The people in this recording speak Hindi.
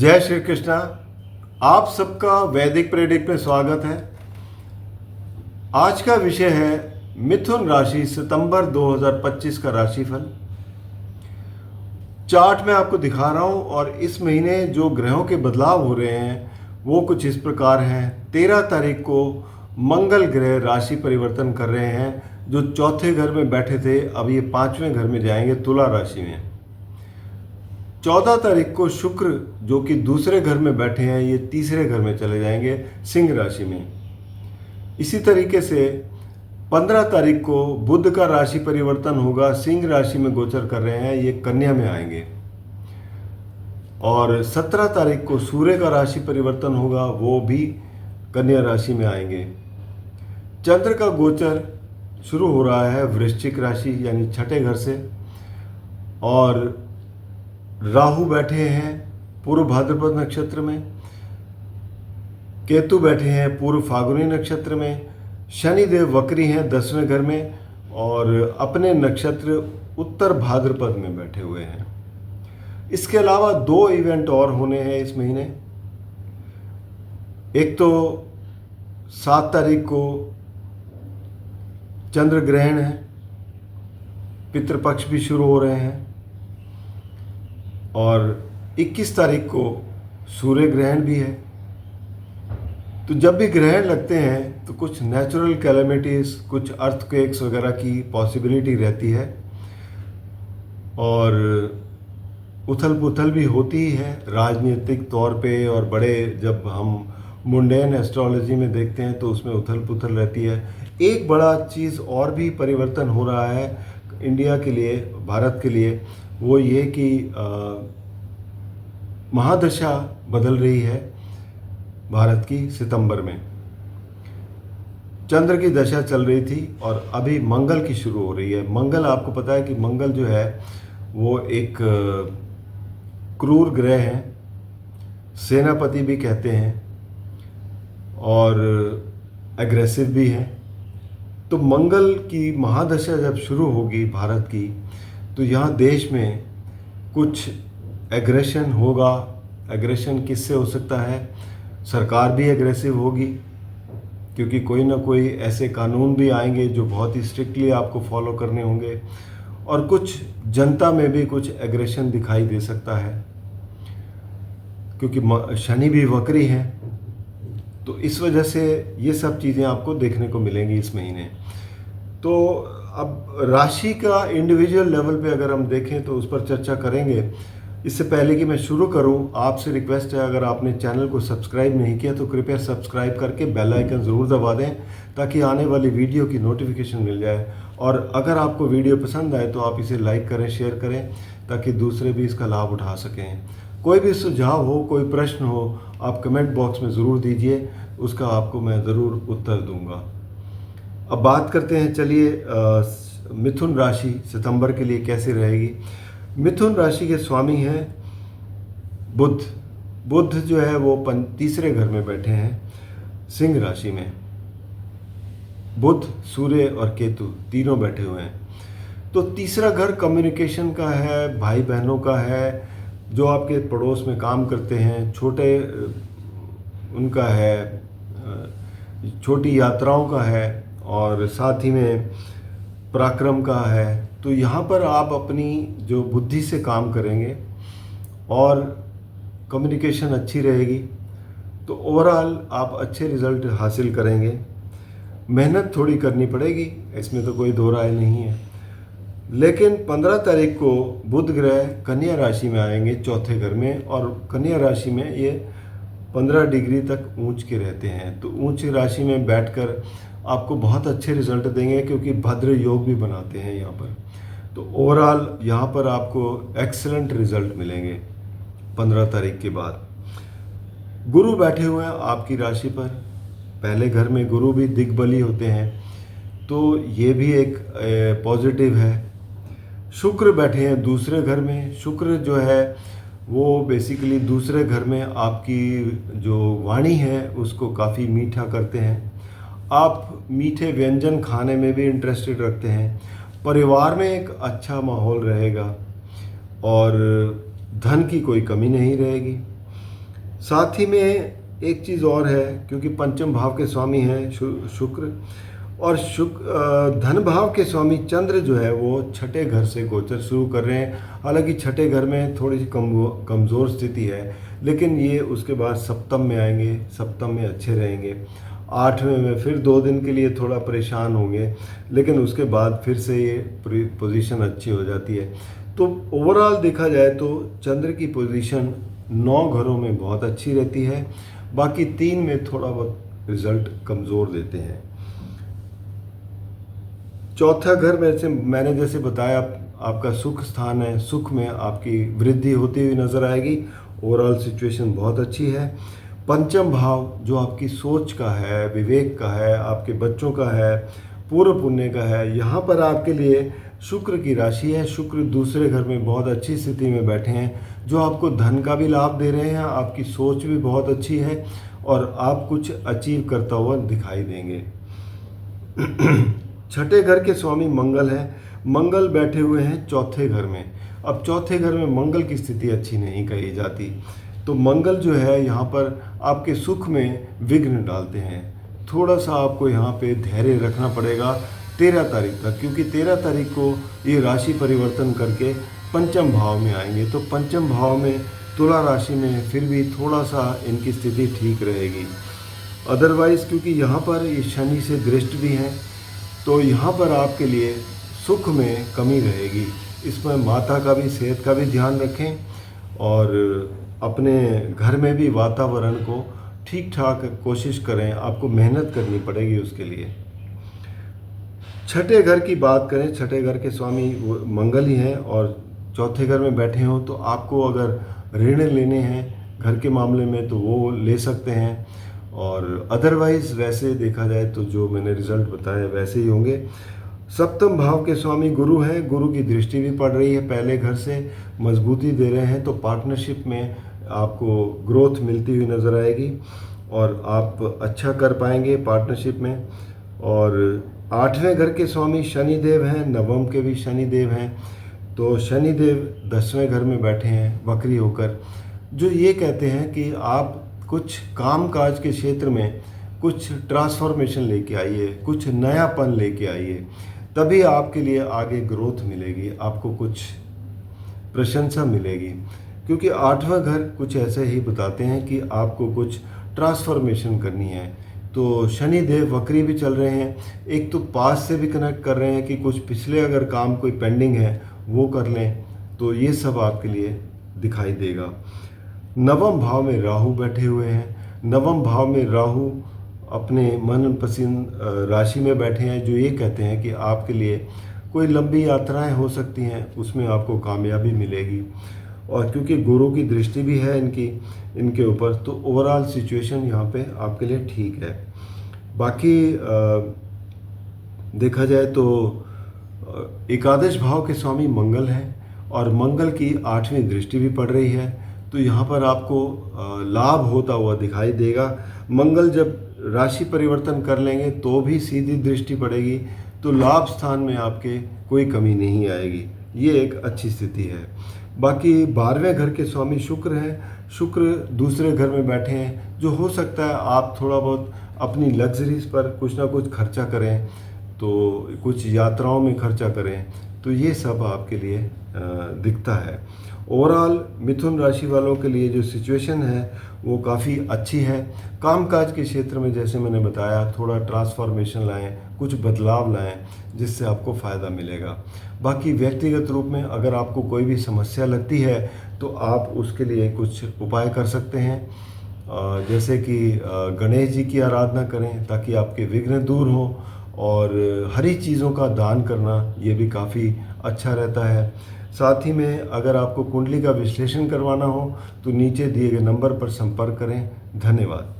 जय श्री कृष्णा। आप सबका वैदिक प्रेडिक्ट में स्वागत है। आज का विषय है मिथुन राशि सितंबर 2025 का राशिफल। चार्ट में आपको दिखा रहा हूं और इस महीने जो ग्रहों के बदलाव हो रहे हैं वो कुछ इस प्रकार हैं। 13 तारीख को मंगल ग्रह राशि परिवर्तन कर रहे हैं। जो चौथे घर में बैठे थे अब ये 5वें घर में जाएंगे, तुला राशि में। 14 तारीख को शुक्र जो कि दूसरे घर में बैठे हैं ये तीसरे घर में चले जाएंगे, सिंह राशि में। इसी तरीके से 15 तारीख को बुध का राशि परिवर्तन होगा, सिंह राशि में गोचर कर रहे हैं, ये कन्या में आएंगे। और 17 तारीख को सूर्य का राशि परिवर्तन होगा, वो भी कन्या राशि में आएंगे। चंद्र का गोचर शुरू हो रहा है वृश्चिक राशि यानी छठे घर से, और राहु बैठे हैं पूर्व भाद्रपद नक्षत्र में, केतु बैठे हैं पूर्व फाल्गुनी नक्षत्र में, शनिदेव वक्री हैं 10वें घर में और अपने नक्षत्र उत्तर भाद्रपद में बैठे हुए हैं। इसके अलावा 2 इवेंट और होने हैं इस महीने। एक तो 7 तारीख को चंद्र ग्रहण है, पितृपक्ष भी शुरू हो रहे हैं, और 21 तारीख को सूर्य ग्रहण भी है। तो जब भी ग्रहण लगते हैं तो कुछ नेचुरल कैलेमिटीज, कुछ अर्थक्वेक्स वगैरह की पॉसिबिलिटी रहती है और उथल पुथल भी होती ही है राजनीतिक तौर पे। और बड़े जब हम मुंडेन एस्ट्रोलॉजी में देखते हैं तो उसमें उथल पुथल रहती है। एक बड़ा चीज़ और भी परिवर्तन हो रहा है इंडिया के लिए, भारत के लिए, वो ये कि महादशा बदल रही है भारत की। सितंबर में चंद्र की दशा चल रही थी और अभी मंगल की शुरू हो रही है। मंगल, आपको पता है कि मंगल जो है वो एक क्रूर ग्रह है, सेनापति भी कहते हैं और एग्रेसिव भी है। तो मंगल की महादशा जब शुरू होगी भारत की तो यहाँ देश में कुछ एग्रेशन होगा। एग्रेशन किससे हो सकता है? सरकार भी एग्रेसिव होगी क्योंकि कोई ना कोई ऐसे कानून भी आएंगे जो बहुत ही स्ट्रिक्टली आपको फॉलो करने होंगे, और कुछ जनता में भी कुछ एग्रेशन दिखाई दे सकता है क्योंकि शनि भी वक्री है। तो इस वजह से ये सब चीज़ें आपको देखने को मिलेंगी इस महीने। तो अब राशि का इंडिविजुअल लेवल पे अगर हम देखें तो उस पर चर्चा करेंगे। इससे पहले कि मैं शुरू करूं, आपसे रिक्वेस्ट है, अगर आपने चैनल को सब्सक्राइब नहीं किया तो कृपया सब्सक्राइब करके बेल आइकन ज़रूर दबा दें ताकि आने वाली वीडियो की नोटिफिकेशन मिल जाए। और अगर आपको वीडियो पसंद आए तो आप इसे लाइक करें, शेयर करें ताकि दूसरे भी इसका लाभ उठा सकें। कोई भी सुझाव हो, कोई प्रश्न हो, आप कमेंट बॉक्स में ज़रूर दीजिए, उसका आपको मैं ज़रूर उत्तर दूंगा। अब बात करते हैं, चलिए मिथुन राशि सितंबर के लिए कैसे रहेगी। मिथुन राशि के स्वामी हैं बुध। बुध जो है वो तीसरे घर में बैठे हैं सिंह राशि में। बुध, सूर्य और केतु तीनों बैठे हुए हैं। तो तीसरा घर कम्युनिकेशन का है, भाई बहनों का है, जो आपके पड़ोस में काम करते हैं, छोटे उनका है, छोटी यात्राओं का है, और साथ ही में पराक्रम का है। तो यहाँ पर आप अपनी जो बुद्धि से काम करेंगे और कम्युनिकेशन अच्छी रहेगी तो ओवरऑल आप अच्छे रिजल्ट हासिल करेंगे। मेहनत थोड़ी करनी पड़ेगी, इसमें तो कोई दो राय नहीं है। लेकिन 15 तारीख को बुध ग्रह कन्या राशि में आएंगे चौथे घर में, और कन्या राशि में ये 15 डिग्री तक ऊंच के रहते हैं। तो ऊंच राशि में बैठकर आपको बहुत अच्छे रिजल्ट देंगे क्योंकि भद्र योग भी बनाते हैं यहाँ पर। तो ओवरऑल यहाँ पर आपको एक्सीलेंट रिजल्ट मिलेंगे 15 तारीख के बाद। गुरु बैठे हुए हैं आपकी राशि पर, पहले घर में गुरु भी दिग्बली होते हैं, तो ये भी एक पॉजिटिव है। शुक्र बैठे हैं दूसरे घर में। शुक्र जो है वो बेसिकली दूसरे घर में आपकी जो वाणी है उसको काफ़ी मीठा करते हैं। आप मीठे व्यंजन खाने में भी इंटरेस्टेड रखते हैं। परिवार में एक अच्छा माहौल रहेगा और धन की कोई कमी नहीं रहेगी। साथ ही में एक चीज़ और है, क्योंकि पंचम भाव के स्वामी हैं शुक्र, और धन भाव के स्वामी चंद्र जो है वो छठे घर से गोचर शुरू कर रहे हैं। हालांकि छठे घर में थोड़ी सी कमज़ोर स्थिति है, लेकिन ये उसके बाद सप्तम में आएंगे, सप्तम में अच्छे रहेंगे। आठवें में फिर 2 दिन के लिए थोड़ा परेशान होंगे, लेकिन उसके बाद फिर से ये पोजीशन अच्छी हो जाती है। तो ओवरऑल देखा जाए तो चंद्र की पोजीशन 9 घरों में बहुत अच्छी रहती है, बाकी 3 में थोड़ा बहुत रिजल्ट कमज़ोर देते हैं। चौथा घर में से मैंने जैसे बताया आपका सुख स्थान है, सुख में आपकी वृद्धि होती हुई नज़र आएगी। ओवरऑल सिचुएशन बहुत अच्छी है। पंचम भाव जो आपकी सोच का है, विवेक का है, आपके बच्चों का है, पूर्व पुण्य का है, यहाँ पर आपके लिए शुक्र की राशि है। शुक्र दूसरे घर में बहुत अच्छी स्थिति में बैठे हैं, जो आपको धन का भी लाभ दे रहे हैं। आपकी सोच भी बहुत अच्छी है और आप कुछ अचीव करता हुआ दिखाई देंगे। छठे घर के स्वामी मंगल हैं। मंगल बैठे हुए हैं चौथे घर में। अब चौथे घर में मंगल की स्थिति अच्छी नहीं कही जाती, तो मंगल जो है यहाँ पर आपके सुख में विघ्न डालते हैं। थोड़ा सा आपको यहाँ पे धैर्य रखना पड़ेगा 13 तारीख तक, क्योंकि 13 तारीख को ये राशि परिवर्तन करके पंचम भाव में आएंगे। तो पंचम भाव में तुला राशि में फिर भी थोड़ा सा इनकी स्थिति ठीक रहेगी। अदरवाइज़ क्योंकि यहाँ पर ये शनि से दृष्ट भी हैं, तो यहाँ पर आपके लिए सुख में कमी रहेगी। इसमें माता का भी, सेहत का भी ध्यान रखें और अपने घर में भी वातावरण को ठीक ठाक कोशिश करें। आपको मेहनत करनी पड़ेगी उसके लिए। छठे घर की बात करें, छठे घर के स्वामी मंगल ही हैं और चौथे घर में बैठे हों, तो आपको अगर ऋण लेने हैं घर के मामले में तो वो ले सकते हैं, और अदरवाइज़ वैसे देखा जाए तो जो मैंने रिज़ल्ट बताया वैसे ही होंगे। सप्तम भाव के स्वामी गुरु हैं। गुरु की दृष्टि भी पड़ रही है, पहले घर से मजबूती दे रहे हैं, तो पार्टनरशिप में आपको ग्रोथ मिलती हुई नज़र आएगी और आप अच्छा कर पाएंगे पार्टनरशिप में। और 8वें घर के स्वामी शनिदेव हैं, नवम के भी शनिदेव हैं, तो शनिदेव 10वें घर में बैठे हैं वक्री होकर, जो ये कहते हैं कि आप कुछ काम काज के क्षेत्र में कुछ ट्रांसफॉर्मेशन लेके आइए, कुछ नयापन लेके आइए, तभी आपके लिए आगे ग्रोथ मिलेगी, आपको कुछ प्रशंसा मिलेगी। क्योंकि 8वां घर कुछ ऐसे ही बताते हैं कि आपको कुछ ट्रांसफॉर्मेशन करनी है। तो शनि देव वक्री भी चल रहे हैं, एक तो पास से भी कनेक्ट कर रहे हैं कि कुछ पिछले अगर काम कोई पेंडिंग है वो कर लें, तो ये सब आपके लिए दिखाई देगा। नवम भाव में राहु बैठे हुए हैं। नवम भाव में राहु अपने मनपसंद राशि में बैठे हैं, जो ये कहते हैं कि आपके लिए कोई लंबी यात्राएं हो सकती हैं, उसमें आपको कामयाबी मिलेगी। और क्योंकि गुरु की दृष्टि भी है इनके ऊपर, तो ओवरऑल सिचुएशन यहाँ पे आपके लिए ठीक है। बाकी देखा जाए तो एकादश भाव के स्वामी मंगल हैं और मंगल की 8वीं दृष्टि भी पड़ रही है, तो यहाँ पर आपको लाभ होता हुआ दिखाई देगा। मंगल जब राशि परिवर्तन कर लेंगे तो भी सीधी दृष्टि पड़ेगी, तो लाभ स्थान में आपके कोई कमी नहीं आएगी। ये एक अच्छी स्थिति है। बाकी 12वें घर के स्वामी शुक्र हैं। शुक्र दूसरे घर में बैठे हैं, जो हो सकता है आप थोड़ा बहुत अपनी लग्जरीज पर कुछ ना कुछ खर्चा करें, तो कुछ यात्राओं में खर्चा करें, तो ये सब आपके लिए दिखता है। ओवरऑल मिथुन राशि वालों के लिए जो सिचुएशन है वो काफ़ी अच्छी है। कामकाज के क्षेत्र में जैसे मैंने बताया, थोड़ा ट्रांसफॉर्मेशन लाएं, कुछ बदलाव लाएं, जिससे आपको फ़ायदा मिलेगा। बाकी व्यक्तिगत रूप में अगर आपको कोई भी समस्या लगती है तो आप उसके लिए कुछ उपाय कर सकते हैं, जैसे कि गणेश जी की आराधना करें ताकि आपके विघ्न दूर हों, और हरी चीज़ों का दान करना ये भी काफ़ी अच्छा रहता है। साथ ही में अगर आपको कुंडली का विश्लेषण करवाना हो तो नीचे दिए गए नंबर पर संपर्क करें। धन्यवाद।